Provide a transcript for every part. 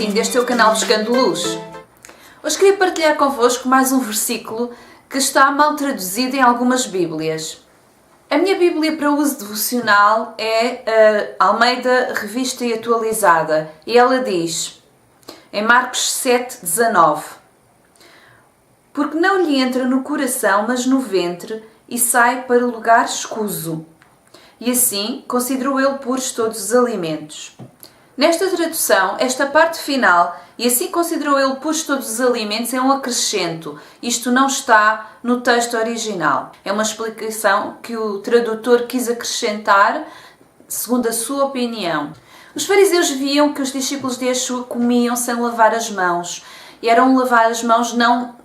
Marcinho, deste teu canal Buscando Luz. Hoje queria partilhar convosco mais um versículo que está mal traduzido em algumas Bíblias. A minha Bíblia para uso devocional é a Almeida Revista e Atualizada e ela diz, em Marcos 7,19: porque não lhe entra no coração, mas no ventre, e sai para lugar escuso. E assim considerou ele puros todos os alimentos. Nesta tradução, esta parte final, e assim considerou ele puros todos os alimentos, é um acrescento. Isto não está no texto original. É uma explicação que o tradutor quis acrescentar, segundo a sua opinião. Os fariseus viam que os discípulos de Yeshua comiam sem lavar as mãos. E eram lavar as mãos não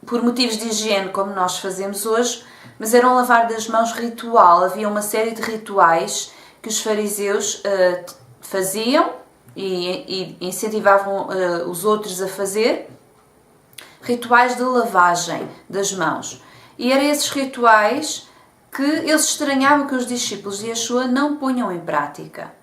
por motivos de higiene, como nós fazemos hoje, mas era um lavar das mãos ritual. Havia uma série de rituais que os fariseus faziam e incentivavam os outros a fazer, rituais de lavagem das mãos. E eram esses rituais que eles estranhavam que os discípulos de Yeshua não punham em prática.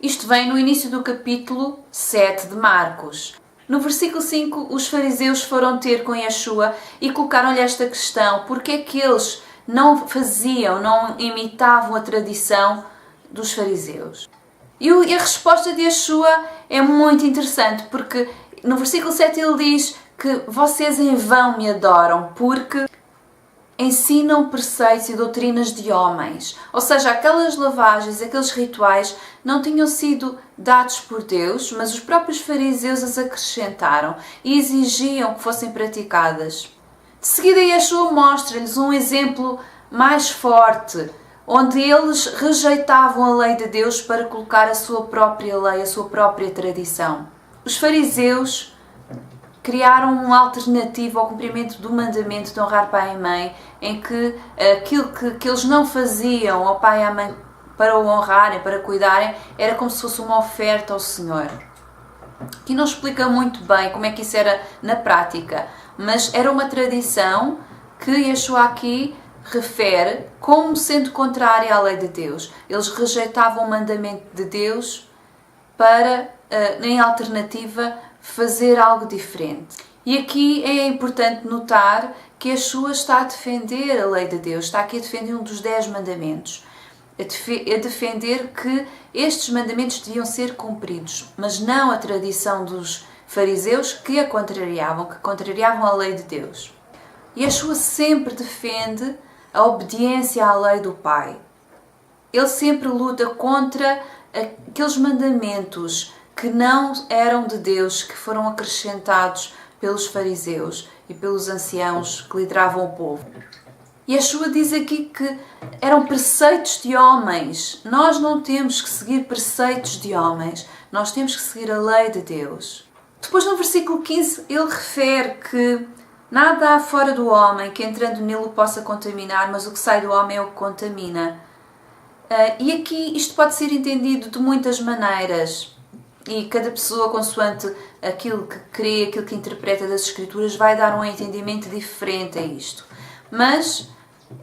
Isto vem no início do capítulo 7 de Marcos. No versículo 5, os fariseus foram ter com Yeshua e colocaram-lhe esta questão: porque é que eles não faziam, não imitavam a tradição dos fariseus? E a resposta de Yeshua é muito interessante, porque no versículo 7 ele diz que vocês em vão me adoram, porque ensinam preceitos e doutrinas de homens. Ou seja, aquelas lavagens, aqueles rituais não tinham sido dados por Deus, mas os próprios fariseus as acrescentaram e exigiam que fossem praticadas. De seguida, Yeshua mostra-lhes um exemplo mais forte, onde eles rejeitavam a lei de Deus para colocar a sua própria lei, a sua própria tradição. Os fariseus criaram uma alternativa ao cumprimento do mandamento de honrar pai e mãe, em que aquilo que eles não faziam ao pai e à mãe para o honrarem, para cuidarem, era como se fosse uma oferta ao Senhor. Aqui não explica muito bem como é que isso era na prática, mas era uma tradição que Yeshua aqui refere como sendo contrária à lei de Deus. Eles rejeitavam o mandamento de Deus para, em alternativa, fazer algo diferente. E aqui é importante notar que Yeshua está a defender a lei de Deus, está aqui a defender um dos 10 mandamentos, a defender que estes mandamentos deviam ser cumpridos, mas não a tradição dos fariseus que contrariavam a lei de Deus. Yeshua sempre defende a obediência à lei do Pai. Ele sempre luta contra aqueles mandamentos que não eram de Deus, que foram acrescentados pelos fariseus e pelos anciãos que lideravam o povo. Yeshua diz aqui que eram preceitos de homens. Nós não temos que seguir preceitos de homens, nós temos que seguir a lei de Deus. Depois, no versículo 15, ele refere que nada há fora do homem que entrando nele o possa contaminar, mas o que sai do homem é o que contamina. E aqui isto pode ser entendido de muitas maneiras. E cada pessoa, consoante aquilo que crê, aquilo que interpreta das Escrituras, vai dar um entendimento diferente a isto. Mas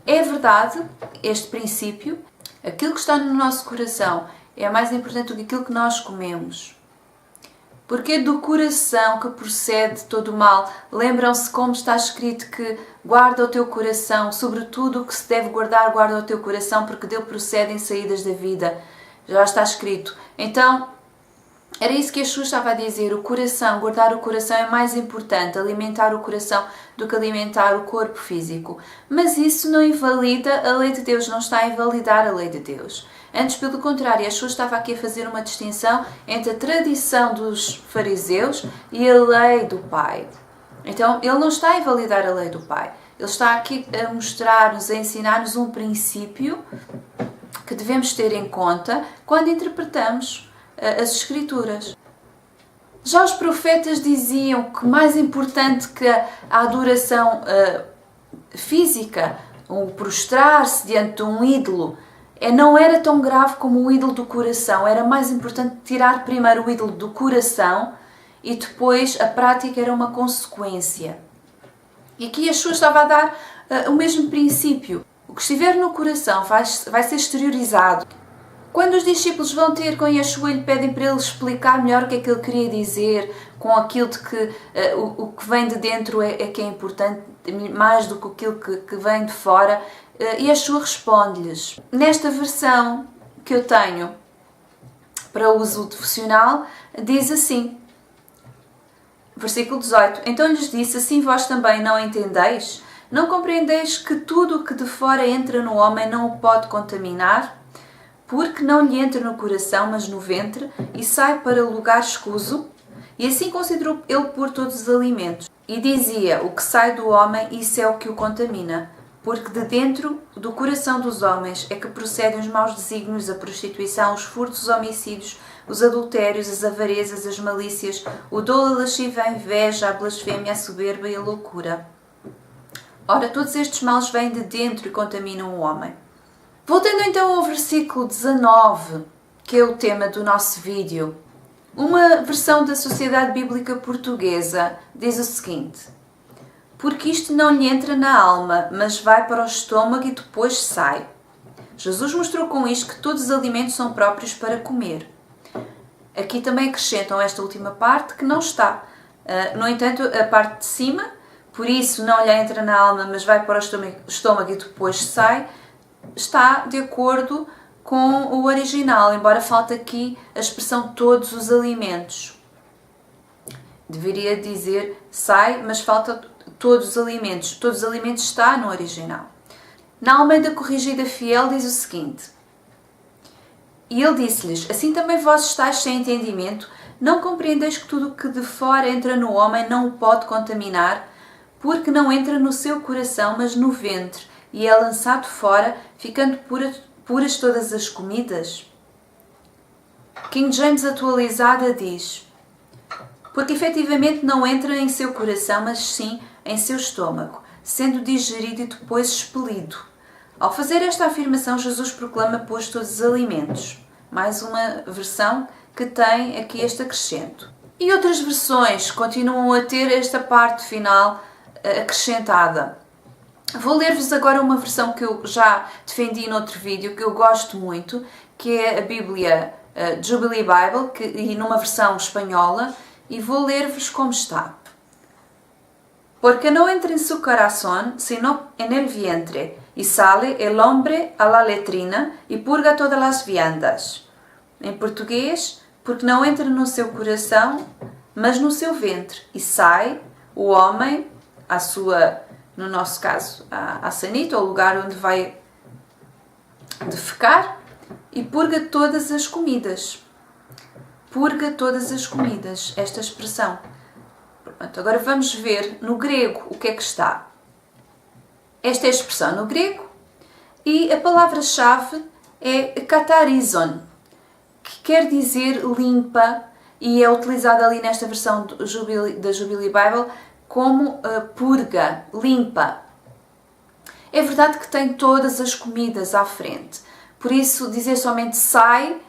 é verdade, este princípio, aquilo que está no nosso coração é mais importante do que aquilo que nós comemos. Porque é do coração que procede todo o mal. Lembram-se como está escrito que guarda o teu coração, sobretudo o que se deve guardar, guarda o teu coração, porque dele procedem saídas da vida. Já está escrito. Então, era isso que Yeshua estava a dizer, o coração, guardar o coração é mais importante, alimentar o coração do que alimentar o corpo físico. Mas isso não invalida a lei de Deus, não está a invalidar a lei de Deus. Antes, pelo contrário, Yeshua estava aqui a fazer uma distinção entre a tradição dos fariseus e a lei do Pai. Então, ele não está a invalidar a lei do Pai, ele está aqui a mostrar-nos, a ensinar-nos um princípio que devemos ter em conta quando interpretamos as Escrituras. Já os profetas diziam que mais importante que a adoração física, o prostrar-se diante de um ídolo, não era tão grave como o ídolo do coração. Era mais importante tirar primeiro o ídolo do coração e depois a prática era uma consequência. E aqui Yeshua estava a dar o mesmo princípio. O que estiver no coração vai ser exteriorizado. Quando os discípulos vão ter com Yeshua e lhe pedem para ele explicar melhor o que é que ele queria dizer, com aquilo de que o que vem de dentro é que é importante, mais do que aquilo que vem de fora, Yeshua responde-lhes. Nesta versão que eu tenho para uso devocional, diz assim, versículo 18, então lhes disse, assim vós também não entendeis? Não compreendeis que tudo o que de fora entra no homem não o pode contaminar? Porque não lhe entra no coração, mas no ventre, e sai para lugar escuso? E assim considerou ele puro todos os alimentos. E dizia, o que sai do homem, isso é o que o contamina. Porque de dentro do coração dos homens é que procedem os maus desígnios, a prostituição, os furtos, os homicídios, os adultérios, as avarezas, as malícias, o dolo, a lascívia, a inveja, a blasfémia, a soberba e a loucura. Ora, todos estes males vêm de dentro e contaminam o homem. Voltando então ao versículo 19, que é o tema do nosso vídeo, uma versão da Sociedade Bíblica Portuguesa diz o seguinte, porque isto não lhe entra na alma, mas vai para o estômago e depois sai. Jesus mostrou com isto que todos os alimentos são próprios para comer. Aqui também acrescentam esta última parte que não está. No entanto, a parte de cima, por isso não lhe entra na alma, mas vai para o estômago e depois sai, está de acordo com o original, embora falte aqui a expressão todos os alimentos. Deveria dizer sai, mas falta todos os alimentos. Todos os alimentos está no original. Na Almeida Corrigida Fiel diz o seguinte, e ele disse-lhes, assim também vós estáis sem entendimento, não compreendeis que tudo o que de fora entra no homem não o pode contaminar, porque não entra no seu coração, mas no ventre, e é lançado fora, ficando puras todas as comidas? King James Atualizada diz, porque efetivamente não entra em seu coração, mas sim em seu estômago, sendo digerido e depois expelido. Ao fazer esta afirmação, Jesus proclama pois todos os alimentos. Mais uma versão que tem aqui este acrescento. E outras versões continuam a ter esta parte final acrescentada. Vou ler-vos agora uma versão que eu já defendi noutro vídeo, que eu gosto muito, que é a Bíblia Jubilee Bible, e numa versão espanhola, e vou ler-vos como está. Porque no entra en su corazón, sino en el vientre, y sale el hombre a la letrina y purga todas las viandas. Em português, porque não entra no seu coração, mas no seu ventre, e sai o homem à sua, no nosso caso, à sanita, ao lugar onde vai defecar, e purga todas as comidas. Purga todas as comidas, esta expressão. Pronto, agora vamos ver no grego o que é que está. Esta é a expressão no grego e a palavra-chave é katarizon, que quer dizer limpa e é utilizada ali nesta versão da Jubilee Bible como purga, limpa. É verdade que tem todas as comidas à frente, por isso dizer somente sai,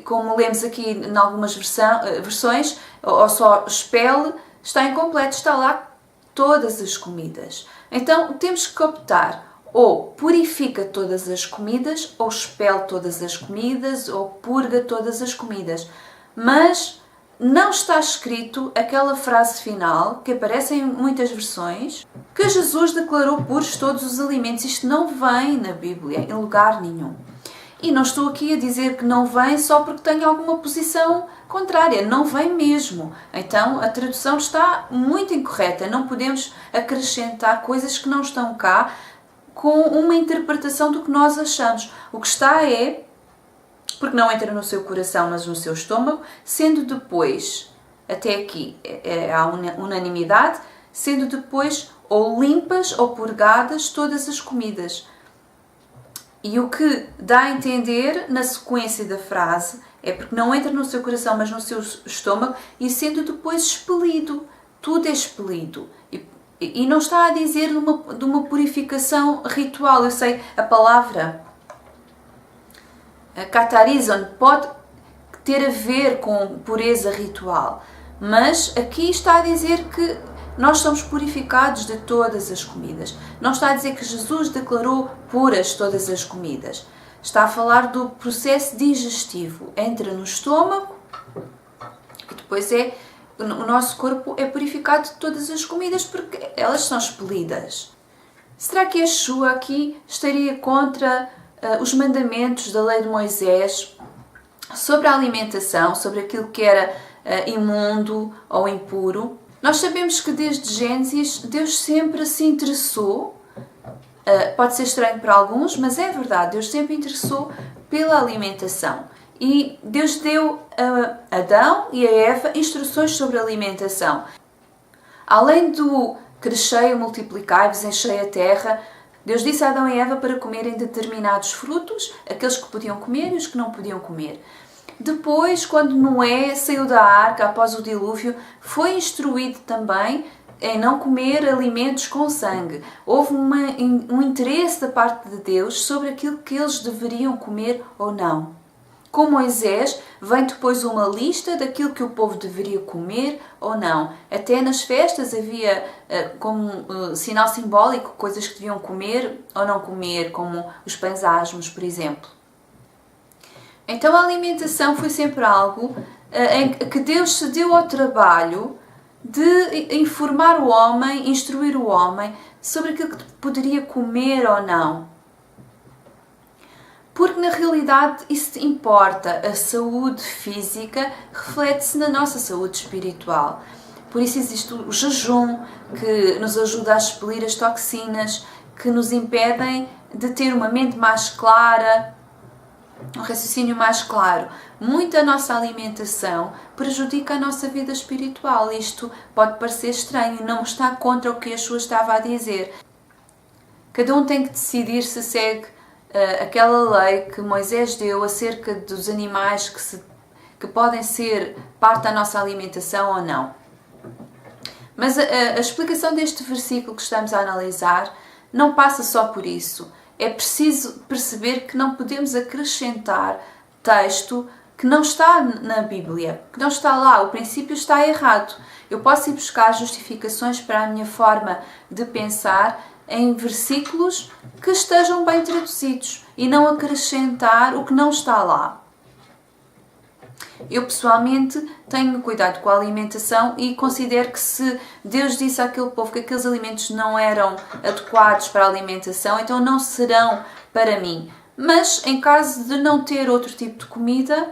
como lemos aqui em algumas versões, ou só expele, está incompleto, está lá todas as comidas. Então temos que optar, ou purifica todas as comidas, ou expele todas as comidas, ou purga todas as comidas. Mas não está escrito aquela frase final, que aparece em muitas versões, que Jesus declarou puros todos os alimentos. Isto não vem na Bíblia, em lugar nenhum. E não estou aqui a dizer que não vem só porque tenho alguma posição contrária, não vem mesmo. Então a tradução está muito incorreta, não podemos acrescentar coisas que não estão cá com uma interpretação do que nós achamos. O que está é, porque não entra no seu coração, mas no seu estômago, sendo depois, até aqui há unanimidade, sendo depois ou limpas ou purgadas todas as comidas. E o que dá a entender na sequência da frase é porque não entra no seu coração, mas no seu estômago, e sendo depois expelido. Tudo é expelido. E não está a dizer de uma purificação ritual. Eu sei, a palavra katarizon pode ter a ver com pureza ritual, mas aqui está a dizer que nós somos purificados de todas as comidas. Não está a dizer que Jesus declarou puras todas as comidas. Está a falar do processo digestivo. Entra no estômago e depois o nosso corpo é purificado de todas as comidas porque elas são expelidas. Será que Yeshua aqui estaria contra os mandamentos da lei de Moisés sobre a alimentação, sobre aquilo que era imundo ou impuro? Nós sabemos que desde Gênesis Deus sempre se interessou, pode ser estranho para alguns, mas é verdade, Deus sempre interessou pela alimentação. E Deus deu a Adão e a Eva instruções sobre a alimentação. Além do crescei e multiplicai-vos, enchei a terra, Deus disse a Adão e Eva para comerem determinados frutos, aqueles que podiam comer e os que não podiam comer. Depois, quando Noé saiu da arca após o dilúvio, foi instruído também em não comer alimentos com sangue. Houve um interesse da parte de Deus sobre aquilo que eles deveriam comer ou não. Com Moisés, vem depois uma lista daquilo que o povo deveria comer ou não. Até nas festas havia, como sinal simbólico, coisas que deviam comer ou não comer, como os pães asmos, por exemplo. Então a alimentação foi sempre algo em que Deus se deu ao trabalho de informar o homem, instruir o homem sobre aquilo que poderia comer ou não. Porque na realidade isso importa. A saúde física reflete-se na nossa saúde espiritual. Por isso existe o jejum, que nos ajuda a expelir as toxinas, que nos impedem de ter uma mente mais clara, um raciocínio mais claro. Muita nossa alimentação prejudica a nossa vida espiritual. Isto pode parecer estranho, não está contra o que Yeshua estava a dizer. Cada um tem que decidir se segue aquela lei que Moisés deu acerca dos animais que podem ser parte da nossa alimentação ou não. Mas a explicação deste versículo que estamos a analisar não passa só por isso. É preciso perceber que não podemos acrescentar texto que não está na Bíblia, que não está lá. O princípio está errado. Eu posso ir buscar justificações para a minha forma de pensar em versículos que estejam bem traduzidos e não acrescentar o que não está lá. Eu pessoalmente tenho cuidado com a alimentação e considero que se Deus disse àquele povo que aqueles alimentos não eram adequados para a alimentação, então não serão para mim. Mas em caso de não ter outro tipo de comida,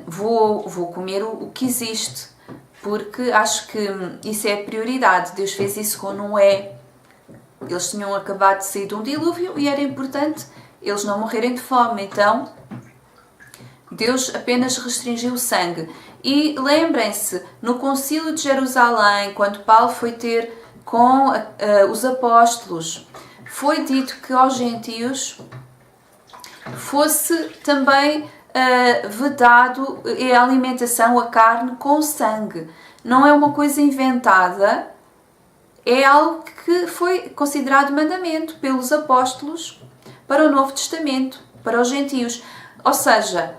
vou comer o que existe, porque acho que isso é a prioridade. Deus fez isso com Noé. Eles tinham acabado de sair de um dilúvio e era importante eles não morrerem de fome. Então, Deus apenas restringiu o sangue. E lembrem-se, no Concílio de Jerusalém, quando Paulo foi ter com os apóstolos, foi dito que aos gentios fosse também vedado a alimentação, a carne com sangue. Não é uma coisa inventada, é algo que foi considerado mandamento pelos apóstolos para o Novo Testamento, para os gentios. Ou seja,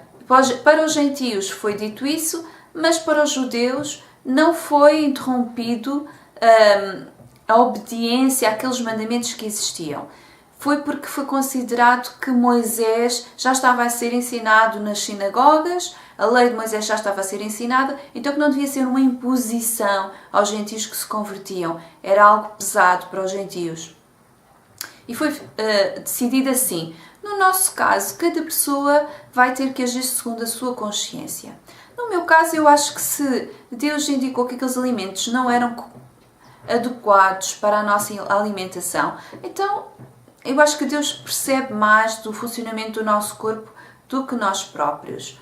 para os gentios foi dito isso, mas para os judeus não foi interrompido a obediência àqueles mandamentos que existiam. Foi porque foi considerado que Moisés já estava a ser ensinado nas sinagogas, a lei de Moisés já estava a ser ensinada, então que não devia ser uma imposição aos gentios que se convertiam. Era algo pesado para os gentios. E foi decidido assim. No nosso caso, cada pessoa vai ter que agir segundo a sua consciência. No meu caso, eu acho que se Deus indicou que aqueles alimentos não eram adequados para a nossa alimentação, então eu acho que Deus percebe mais do funcionamento do nosso corpo do que nós próprios.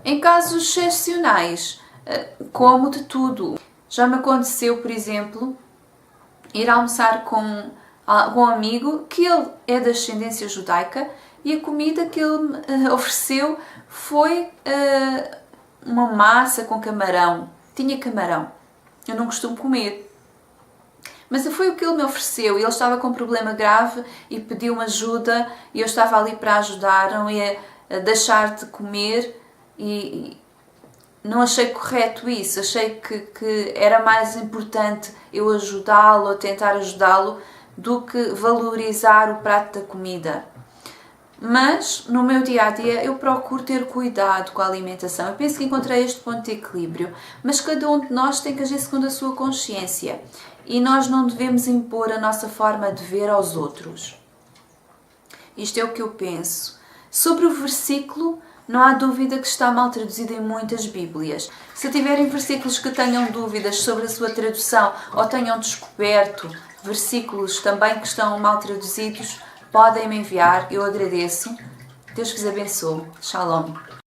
Em casos excepcionais, como de tudo. Já me aconteceu, por exemplo, ir almoçar com um amigo que ele é da ascendência judaica e a comida que ele me ofereceu foi uma massa com camarão. Tinha camarão. Eu não costumo comer. Mas foi o que ele me ofereceu e ele estava com um problema grave e pediu-me ajuda e eu estava ali para ajudar, não ia deixar de comer e não achei correto isso. Achei que era mais importante eu ajudá-lo, tentar ajudá-lo, do que valorizar o prato da comida. Mas no meu dia a dia eu procuro ter cuidado com a alimentação. Eu penso que encontrei este ponto de equilíbrio, mas cada um de nós tem que agir segundo a sua consciência e nós não devemos impor a nossa forma de ver aos outros. Isto é o que eu penso. Sobre o versículo, não há dúvida que está mal traduzido em muitas Bíblias. Se tiverem versículos que tenham dúvidas sobre a sua tradução ou tenham descoberto versículos também que estão mal traduzidos, podem me enviar, eu agradeço. Deus vos abençoe. Shalom.